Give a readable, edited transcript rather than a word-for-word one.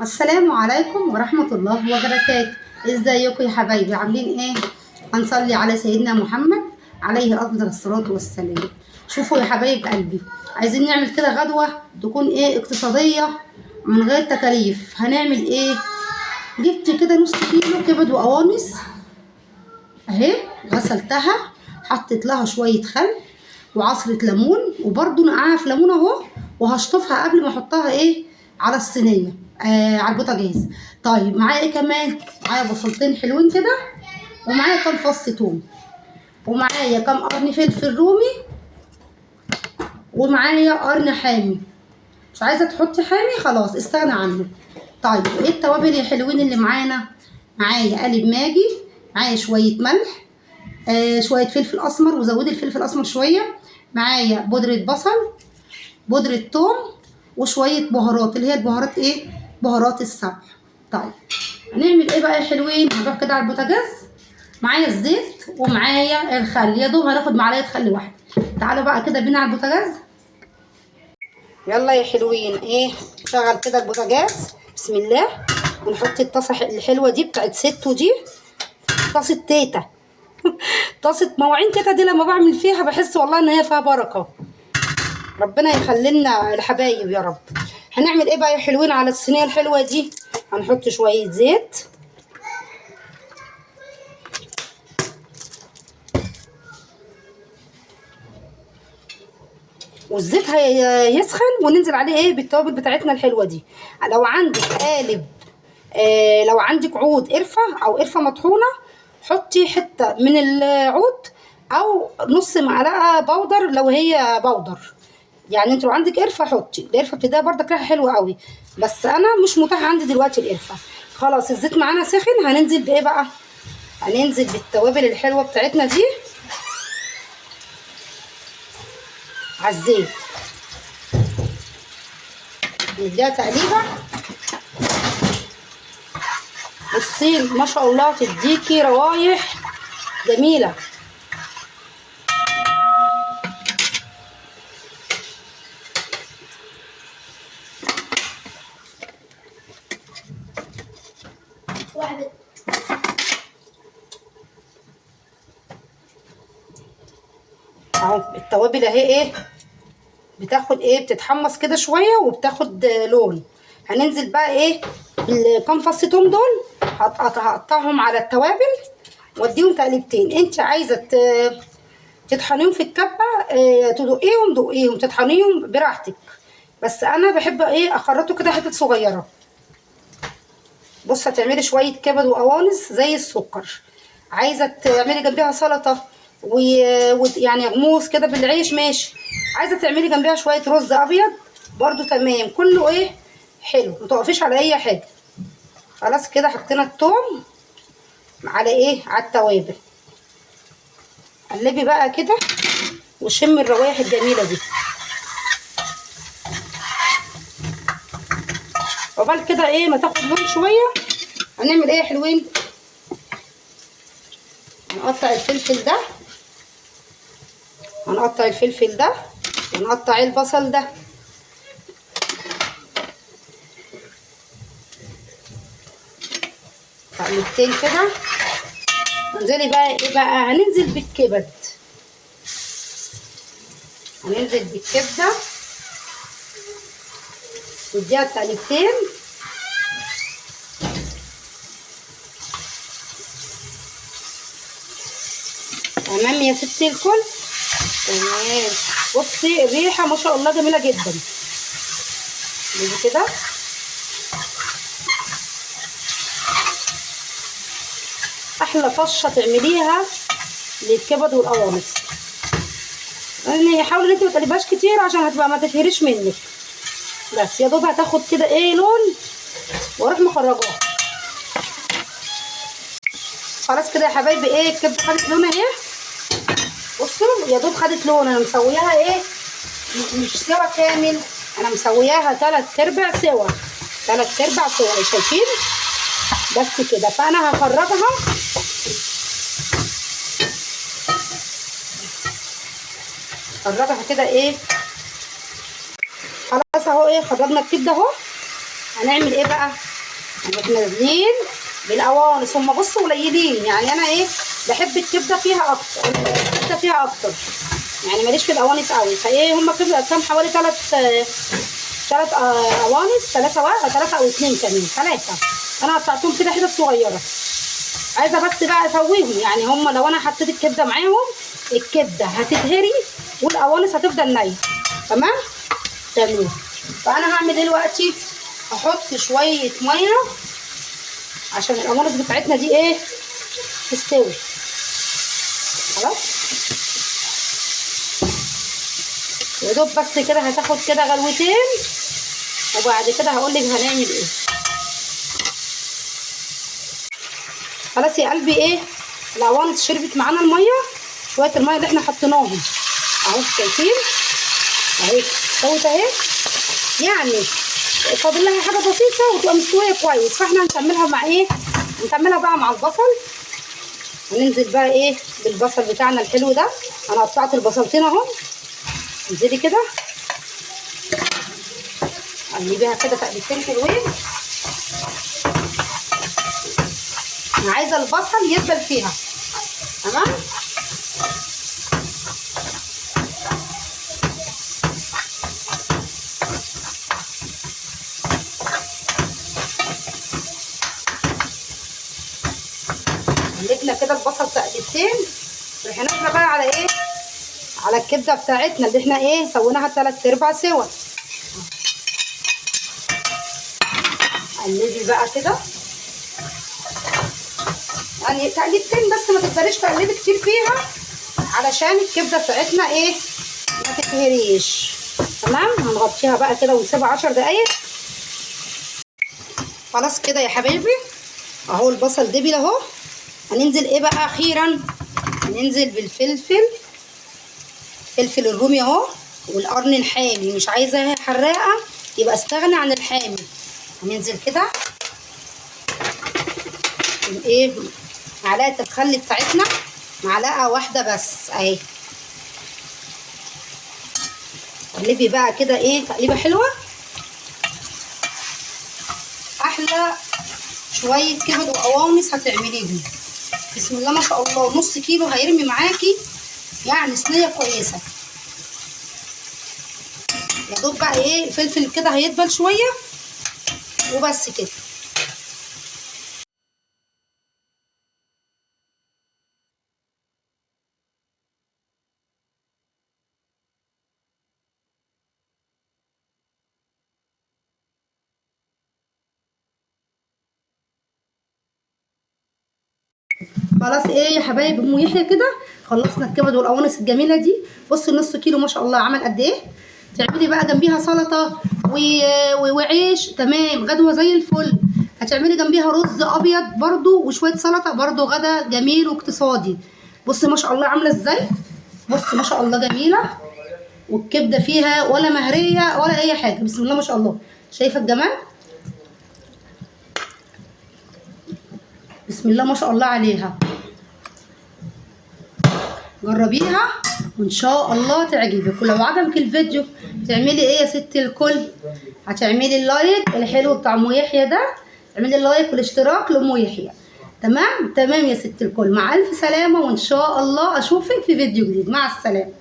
السلام عليكم ورحمة الله وبركاته. ازيكم يا حبايبي، عاملين ايه؟ هنصلي على سيدنا محمد عليه افضل الصلاة والسلام. شوفوا يا حبايب قلبي، عايزين نعمل كده غدوة تكون ايه اقتصادية من غير تكاليف. هنعمل ايه؟ جبت كده نص كيلو كبد وقوانص اهي، غسلتها، حطيت لها شوية خل وعصرة ليمون، وبرده نقعها في ليمون اهو، وهشطفها قبل ما احطها ايه على الصينية على البوتاجاز. طيب معايا ايه كمان؟ معايا بصلتين حلوين كده، ومعايا كام فص توم، ومعايا كام قرن فلفل رومي، ومعايا قرن حامي. مش عايزة تحطي حامي خلاص استغنى عنه. طيب ايه التوابل الحلوين اللي معانا؟ معايا قالب ماجي، معايا شوية ملح، شويه فلفل اسمر، وزودي الفلفل الاسمر شويه، معايا بودره بصل، بودره ثوم، وشويه بهارات اللي هي البهارات ايه، بهارات السبع. طيب هنعمل ايه بقى يا حلوين؟ هنروح كده على البوتاجاز، معايا الزيت ومعايا الخل، يا دوب هناخد معلقه خل واحده. تعالوا بقى كده بينا على البوتاجاز. يلا يا حلوين، ايه شغل كده البوتاجاز، بسم الله، ونحط الطاسه الحلوه دي بتاعت ستو دي، طاسه تيتا. طاسه مواعين تيتا دي لما بعمل فيها بحس والله ان هي فيها بركه. ربنا يخلي لنا الحبايب يا رب. هنعمل ايه بقى يا حلوين على الصينيه الحلوه دي؟ هنحط شويه زيت، والزيت هيسخن وننزل عليه ايه بالتوابل بتاعتنا الحلوه دي. لو عندك قالب لو عندك عود قرفه او قرفه مطحونه، حطي حته من العود او نص معلقه بودر لو هي بودر. يعني انت لو عندك قرفه حطي، القرفه بتديها برضك ريحه حلوه قوي، بس انا مش متاح عندي دلوقتي القرفه. خلاص الزيت معانا سخن، هننزل بايه بقى؟ هننزل بالتوابل الحلوه بتاعتنا دي على الزيت، نديها تقليبه. بصي ما شاء الله تديكي روايح جميله. اهو التوابل اهي ايه، بتاخد ايه، بتتحمص كده شويه وبتاخد لون. هننزل بقى ايه بالكام فص توم دول، هقطعهم على التوابل واديهم تقليبتين. انت عايزه تطحنيهم في الكبه، تدقيهم دقيهم، تطحنيهم براحتك، بس انا بحب ايه اخرطه كده حتت صغيره. بص هتعملي شويه كبد وقوانص زي السكر، عايزه تعملي جنبها سلطه ويعني غموس كده بالعيش ماشي، عايزه تعملي جنبها شويه رز ابيض برضو تمام، كله ايه حلو، متوقفيش على اي حاجه. خلاص كده حطينا التوم على ايه، على التوابل. قلبي بقى كده وشم الروايح الجميله دي. عقبال كده ايه ما تاخد لون شويه، هنعمل ايه يا حلوين؟ هنقطع الفلفل ده، هنقطع الفلفل ده، ونقطع البصل ده. تقليبتين كده، انزلي بقى ايه بقى، هننزل بالكبد، هننزل بالكبده نديها التقليبتين. تمام يا ستي الكل، تمام. بصي الريحه ما شاء الله جميله جدا. دي كده احلى طشه تعمليها للكبد والقوانص. يعني حاولي ان انت ما تقلبهاش كتير عشان هتبقى ما تتهريش منك، بس يا دوب هتاخد كده ايه لون واروح مخرجاها. خلاص كده يا حبايبي ايه، الكبده خدت لون اهي. بصوا يا دوب خدت لون، انا مسوياها ايه مش سوا كامل، انا مسوياها 3/4 سوا، 3/4 سوا، شايفين؟ بس كده فانا هخرجها. خرجها كده ايه، خلاص اهو ايه، خرجنا الكبده اهو. هنعمل ايه بقى؟ هنروح نازلين بالقوانص. هما بصوا قليلين يعني، انا ايه بحب الكبده فيها اكتر، الكبده فيها اكتر يعني ماليش في القوانص قوي. فايه هما كام حوالي 3 قوانص، 3 او 2 كمان، 3. انا قطعتهم كده حتت صغيره. عايزه بس بقى اسويهم يعني، هما لو انا حطيت الكبده معاهم الكبده هتتهري والقوانص هتفضل نيه. تمام. فانا هعمل ايه دلوقتي؟ هحط شويه ميه عشان القوانص بتاعتنا دي ايه تستوي. خلاص يا دوب بس كده هتاخد كده غلوتين، وبعد كده هقول لك هنعمل ايه. خلاص يا قلبي، ايه القوانص شربت معانا الميه، شويه الميه اللي احنا حطيناهم اهو، شايفين اهي استوت اهي. يعني فاضل لها حاجه بسيطه وتبقى مستويه كويس. فاحنا هنكملها مع ايه؟ هنكملها بقى مع البصل. هننزل بقى ايه بالبصل بتاعنا الحلو ده. انا قطعت البصلتين اهو، انزلي كده قلبيها كده تقليبتين حلوين. انا عايزه البصل يدبل فيها. تمام. قلبنا كده البصل تقليبتين، نروح نازله بقى على ايه؟ على الكبده بتاعتنا اللي احنا ايه سويناها 3/4 سوا. قلبي بقى كده يعني تقليبتين بس، ما تقدريش تقلبي كتير فيها علشان الكبده بتاعتنا ايه ما تتهريش. تمام. هنغطيها بقى كده ونسيبها 10 دقايق. خلاص كده يا حبايبي اهو البصل دبل اهو. هننزل ايه بقى اخيرا؟ هننزل بالفلفل، فلفل الرومي اهو، والقرن الحامي. مش عايزه حراقه يبقى استغنى عن الحامي. هننزل كده ايه معلقه الخل بتاعتنا، معلقه واحده بس اهي. قلبي بقى كده ايه تقليبه حلوه. احلى شويه كبد وقوانص هتعمليهم. بسم الله ما شاء الله، نص كيلو هيرمي معاكي يعني صينيه كويسه. يا دوب بقى ايه الفلفل كده هيدبل شويه وبس كده. خلاص ايه يا حبايب ام يحيى كده خلصنا الكبد والقوانص الجميله دي. بصوا النص كيلو ما شاء الله عمل قد ايه. تعملي بقى جنبيها سلطه وعيش تمام، غدوه زي الفل. هتعملي جنبيها رز ابيض برضو وشويه سلطه برضو، غدا جميل واقتصادي. بصي ما شاء الله عامله ازاي، بصي ما شاء الله جميله، والكبده فيها ولا مهريه ولا اي حاجه. بسم الله ما شاء الله، شايفه الجمال؟ بسم الله ما شاء الله عليها. جربيها وان شاء الله تعجبك. ولو عجبك الفيديو تعملي ايه يا ست الكل؟ هتعملي اللايك الحلو بتاع ام يحيى ده، اعملي اللايك والاشتراك لام يحيى. تمام يا ست الكل. مع الف سلامه، وان شاء الله اشوفك في فيديو جديد. مع السلامه.